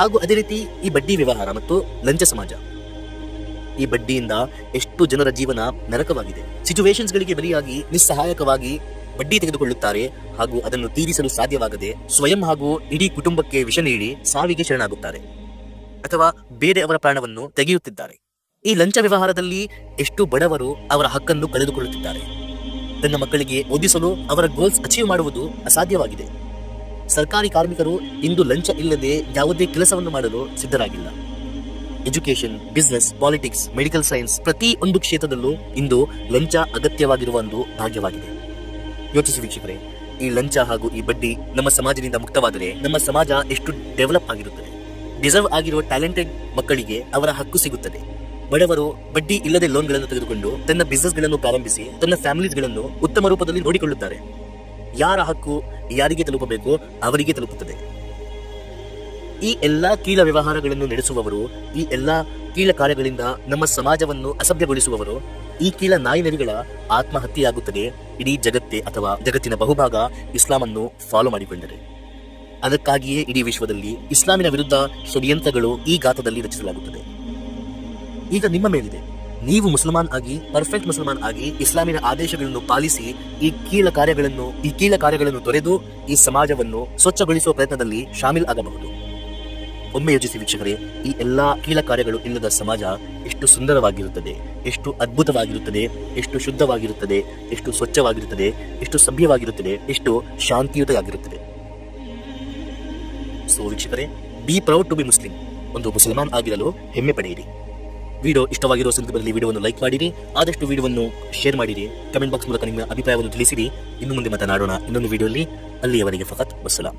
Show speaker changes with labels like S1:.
S1: ಹಾಗೂ ಅದೇ ರೀತಿ ಈ ಬಡ್ಡಿ ವ್ಯವಹಾರ ಮತ್ತು ಲಂಚ ಸಮಾಜ, ಈ ಬಡ್ಡಿಯಿಂದ ಎಷ್ಟು ಜನರ ಜೀವನ ನರಕವಾಗಿದೆ. ಸಿಚುವೇಶನ್ಸ್ ಗಳಿಗೆ ಬಲಿಯಾಗಿ ನಿಸ್ಸಹಾಯಕವಾಗಿ ಬಡ್ಡಿ ತೆಗೆದುಕೊಳ್ಳುತ್ತಾರೆ ಹಾಗೂ ಅದನ್ನು ತೀರಿಸಲು ಸಾಧ್ಯವಾಗದೆ ಸ್ವಯಂ ಹಾಗೂ ಇಡೀ ಕುಟುಂಬಕ್ಕೆ ವಿಷ ನೀಡಿ ಸಾವಿಗೆ ಶರಣಾಗುತ್ತಾರೆ ಅಥವಾ ಬೇರೆಯವರ ಪ್ರಾಣವನ್ನು ತೆಗೆಯುತ್ತಿದ್ದಾರೆ. ಈ ಲಂಚ ವ್ಯವಹಾರದಲ್ಲಿ ಎಷ್ಟು ಬಡವರು ಅವರ ಹಕ್ಕನ್ನು ಕಳೆದುಕೊಳ್ಳುತ್ತಿದ್ದಾರೆ. ತನ್ನ ಮಕ್ಕಳಿಗೆ ಓದಿಸಲು ಅವರ ಗೋಲ್ಸ್ ಅಚೀವ್ ಮಾಡುವುದು ಅಸಾಧ್ಯವಾಗಿದೆ. ಸರ್ಕಾರಿ ಕಾರ್ಮಿಕರು ಇಂದು ಲಂಚ ಇಲ್ಲದೆ ಯಾವುದೇ ಕೆಲಸವನ್ನು ಮಾಡಲು ಸಿದ್ಧರಾಗಿಲ್ಲ. Education, business, politics, medical science ಪ್ರತಿ ಒಂದು ಕ್ಷೇತ್ರದಲ್ಲೂ ಇಂದು ಲಂಚ ಅಗತ್ಯವಾಗಿರುವ ಒಂದು ಭಾಗ್ಯವಾಗಿದೆ. ಯೋಚಿಸಿ ವೀಕ್ಷಕರೇ, ಈ ಲಂಚ ಹಾಗೂ ಈ ಬಡ್ಡಿ ನಮ್ಮ ಸಮಾಜದಿಂದ ಮುಕ್ತವಾದರೆ ನಮ್ಮ ಸಮಾಜ ಎಷ್ಟು ಡೆವಲಪ್ ಆಗಿರುತ್ತದೆ. ಡಿಸರ್ವ್ ಆಗಿರುವ ಟ್ಯಾಲೆಂಟೆಡ್ ಮಕ್ಕಳಿಗೆ ಅವರ ಹಕ್ಕು ಸಿಗುತ್ತದೆ. ಬಡವರು ಬಡ್ಡಿ ಇಲ್ಲದೆ ಲೋನ್ಗಳನ್ನು ತೆಗೆದುಕೊಂಡು ತನ್ನ ಬಿಸಿನೆಸ್ ಗಳನ್ನು ಪ್ರಾರಂಭಿಸಿ ತನ್ನ ಫ್ಯಾಮಿಲೀಸ್ಗಳನ್ನು ಉತ್ತಮ ರೂಪದಲ್ಲಿ ನೋಡಿಕೊಳ್ಳುತ್ತಾರೆ. ಯಾರ ಹಕ್ಕು ಯಾರಿಗೆ ತಲುಪಬೇಕು ಅವರಿಗೆ ತಲುಪುತ್ತದೆ. ಈ ಎಲ್ಲಾ ಕೀಳ ವ್ಯವಹಾರಗಳನ್ನು ನಡೆಸುವವರು, ಈ ಎಲ್ಲಾ ಕೀಳ ಕಾರ್ಯಗಳಿಂದ ನಮ್ಮ ಸಮಾಜವನ್ನು ಅಸಭ್ಯಗೊಳಿಸುವವರು, ಈ ಕೀಳ ನಾಯಿನರಿಗಳ ಆತ್ಮಹತ್ಯೆಯಾಗುತ್ತದೆ. ಇಡೀ ಜಗತ್ತೇ ಅಥವಾ ಜಗತ್ತಿನ ಬಹುಭಾಗ ಇಸ್ಲಾಮನ್ನು ಫಾಲೋ ಮಾಡಿಕೊಂಡರೆ. ಅದಕ್ಕಾಗಿಯೇ ಇಡೀ ವಿಶ್ವದಲ್ಲಿ ಇಸ್ಲಾಮಿನ ವಿರುದ್ಧ ಷಡ್ಯಂತ್ರಗಳು ಈ ಗಾತ್ರದಲ್ಲಿ ರಚಿಸಲಾಗುತ್ತದೆ. ಈಗ ನಿಮ್ಮ ಮೇಲಿದೆ, ನೀವು ಮುಸಲ್ಮಾನ್ ಆಗಿ, ಪರ್ಫೆಕ್ಟ್ ಮುಸಲ್ಮಾನ್ ಆಗಿ ಇಸ್ಲಾಮಿನ ಆದೇಶಗಳನ್ನು ಪಾಲಿಸಿ ಈ ಕೀಳ ಕಾರ್ಯಗಳನ್ನು ತೊರೆದು ಈ ಸಮಾಜವನ್ನು ಸ್ವಚ್ಛಗೊಳಿಸುವ ಪ್ರಯತ್ನದಲ್ಲಿ ಶಾಮಿಲ್ ಆಗಬಹುದು. ಒಮ್ಮೆ ಯೋಚಿಸಿ ವೀಕ್ಷಕರೇ, ಈ ಎಲ್ಲಾ ಕೀಳ ಕಾರ್ಯಗಳು ಇಲ್ಲದ ಸಮಾಜ ಎಷ್ಟು ಸುಂದರವಾಗಿರುತ್ತದೆ, ಎಷ್ಟು ಅದ್ಭುತವಾಗಿರುತ್ತದೆ, ಎಷ್ಟು ಶುದ್ಧವಾಗಿರುತ್ತದೆ, ಎಷ್ಟು ಸ್ವಚ್ಛವಾಗಿರುತ್ತದೆ, ಎಷ್ಟು ಸಭ್ಯವಾಗಿರುತ್ತದೆ, ಎಷ್ಟು ಶಾಂತಿಯುತವಾಗಿರುತ್ತದೆ. ಸೊ ವೀಕ್ಷಕರೇ, be proud to be Muslim. ಒಂದು ಮುಸಲ್ಮಾನ್ ಆಗಿರಲು ಹೆಮ್ಮೆ ಪಡೆಯಿರಿ. ವಿಡಿಯೋ ಇಷ್ಟವಾಗಿರೋ ಸಂದರ್ಭದಲ್ಲಿ ವಿಡಿಯೋವನ್ನು ಲೈಕ್ ಮಾಡಿರಿ, ಆದಷ್ಟು ವಿಡಿಯೋವನ್ನು ಶೇರ್ ಮಾಡಿರಿ, ಕಮೆಂಟ್ ಬಾಕ್ಸ್ ಮೂಲಕ ನಿಮ್ಮ ಅಭಿಪ್ರಾಯವನ್ನು ತಿಳಿಸಿರಿ. ಇನ್ನು ಮುಂದೆ ಮಾತನಾಡೋಣ ಇನ್ನೊಂದು ವಿಡಿಯೋಲಿ. ಅಲ್ಲಿಯವರೆಗೆ ಫಕತ್ ವಸ್ಸಲಾಂ.